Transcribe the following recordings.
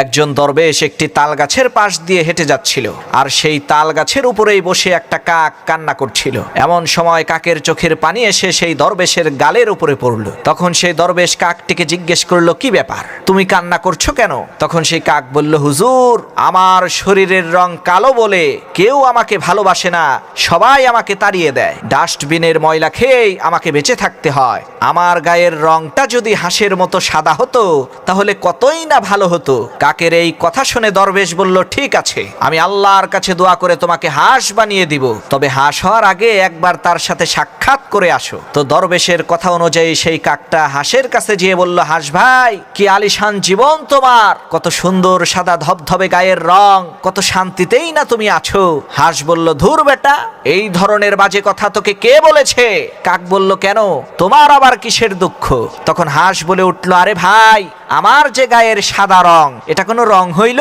একজন দরবেশ একটি তাল গাছের পাশ দিয়ে হেঁটে যাচ্ছিল, আর সেই তাল গাছের উপরেই বসে একটা কাক কান্না করছিল। এমন সময় কাকের চোখের পানি এসে সেই দরবেশের গালের উপরে পড়ল। তখন সেই দরবেশ কাকটিকে জিজ্ঞেস করলো, কি ব্যাপার, তুমি কান্না করছো কেন? তখন সেই কাক বলল, হুজুর, আমার শরীরের রং কালো বলে কেউ আমাকে ভালোবাসে না, সবাই আমাকে তাড়িয়ে দেয়। ডাস্টবিনের ময়লা খেয়েই আমাকে বেঁচে থাকতে হয়। আমার গায়ের রংটা যদি হাঁসের মতো সাদা হতো তাহলে কতই না ভালো হতো। কাকের এই কথা শুনে দরবেশ বলল, ঠিক আছে, আমি আল্লাহর কাছে দোয়া করে তোমাকে হাঁস বানিয়ে দিব, তবে হাঁস হওয়ার আগে একবার তার সাথে সাক্ষাৎ করে আসো। তো দরবেশের কথা অনুযায়ী সেই কাকটা হাঁসের কাছে গিয়ে বলল, হাঁস ভাই, কি আলিশান জীবন তোমার, কত সুন্দর সাদা ধবধবে গায়ের রং, কত শান্তিতেই না তুমি আছো। হাঁস বলল, ধুর বেটা, এই ধরনের বাজে কথা তোকে কে বলেছে? কাক বলল, কেন, তোমার আবার কিসের দুঃখ? তখন হাঁস বলে উঠল, আরে ভাই, আমার যে গায়ের সাদা রং, এটা কোনো রং হইল?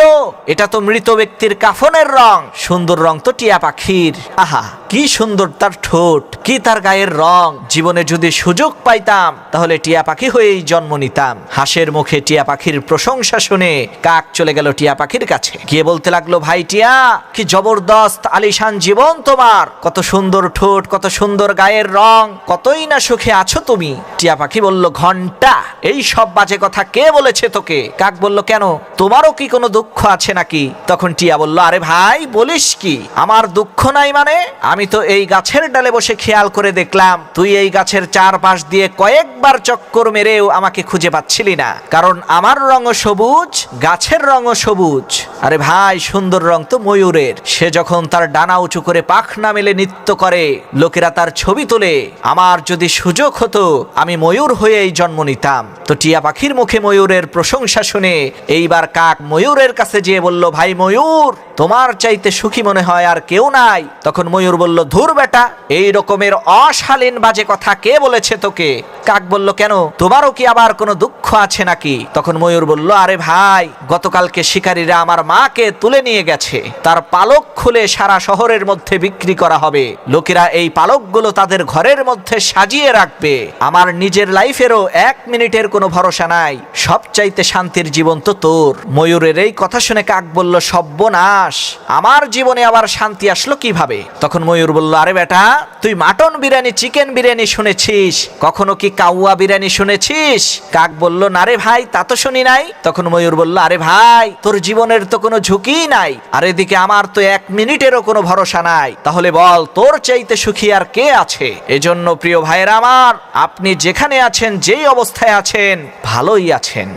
এটা তো মৃত ব্যক্তির কাফনের রং। সুন্দর রং তো টিয়া পাখির। আহা, কি সুন্দর তার ঠোঁট, কি তার গায়ের রং। জীবনে যদি সুযোগ পাইতাম তাহলে টিয়া পাখি হয়েই জন্ম নিতাম। হাঁসের মুখে টিয়া পাখির প্রশংসা শুনে কাক চলে গেল টিয়া পাখির কাছে, গিয়ে বলতে লাগলো, ভাই টিয়া, কি জবরদস্ত আলিশান জীবন তোমার, কত সুন্দর ঠোঁট, কত সুন্দর গায়ের রং, কতই না সুখে আছো তুমি। টিয়া পাখি বলল, ঘন্টা, এই সব বাজে কথা কে বলেছে তোকে? কাক বলল, কেন, তোমারও কি কোনো দুঃখ আছে নাকি? তখন টিয়া বলল, আরে ভাই, বলিস কি, আমার দুঃখ নাই মানে? আমি তো এই গাছের ডালে বসে খেয়াল করে দেখলাম তুই এই গাছের চারপাশ দিয়ে কয়েকবার চক্কর মেরেও আমাকে খুঁজে পাচ্ছিলি না, কারণ আমার রঙও সবুজ, গাছের রঙও সবুজ। আরে ভাই, সুন্দর রং তো ময়ূরের, সে যখন তার ডানা উঁচু করে পাখনা মেলে নৃত্য করে, লোকেরা তার ছবি তোলে। আমার যদি সুযোগ হতো আমি ময়ূর হয়েই জন্ম নিতাম। তো টিয়া পাখির মুখে ময়ূরের প্রশংসা শুনে এইবার কাক ময়ূরের কাছে যেয়ে বলল, ভাই ময়ূর, তোমার চাইতে সুখী মনে হয় আর কেউ নাই। তখন ময়ূর বলল, ধুর বেটা, এই রকমের অশালীন বাজে কথা কে বলেছে তোকে? কাক বলল, কেন, তোমারও কি আবার কোনো দুঃখ আছে নাকি? তখন ময়ূর বলল, আরে ভাই, গতকালকে শিকারীরা আমার মাকে তুলে নিয়ে গেছে, তার পালক খুলে সারা শহরের মধ্যে বিক্রি করা হবে। লোকেরা এই পালকগুলো তাদের ঘরের মধ্যে সাজিয়ে রাখবে। আমার নিজের লাইফেরও 1 মিনিটের কোনো ভরসা নাই, সবচাইতে শান্তির জীবন তো তোর। ময়ূরের এই কথা শুনে কাক বলল, সর্বনাশ, আমার জীবনে আবার শান্তি আসলো কিভাবে? তখন ময়ূর বলল, আরে বেটা, তুই মাটন বিরিয়ানি, চিকেন বিরিয়ানি শুনেছিস, কখনো কি কাউয়া বিরিয়ানি শুনেছিস? কাক বলল, না রে ভাই, তা তো শুনি নাই। তখন ময়ূর বলল, আরে ভাই, তোর জীবনের তো কোনো ঝুঁকি নাই, আর এদিকে আমার তো 1 মিনিটেরও কোনো ভরসা নাই, তাহলে বল, তোর চাইতে সুখী আর কে আছে? এজন্য প্রিয় ভাইয়েরা আমার, আপনি যেখানে আছেন, যেই অবস্থায় আছেন, ভালোই আছেন।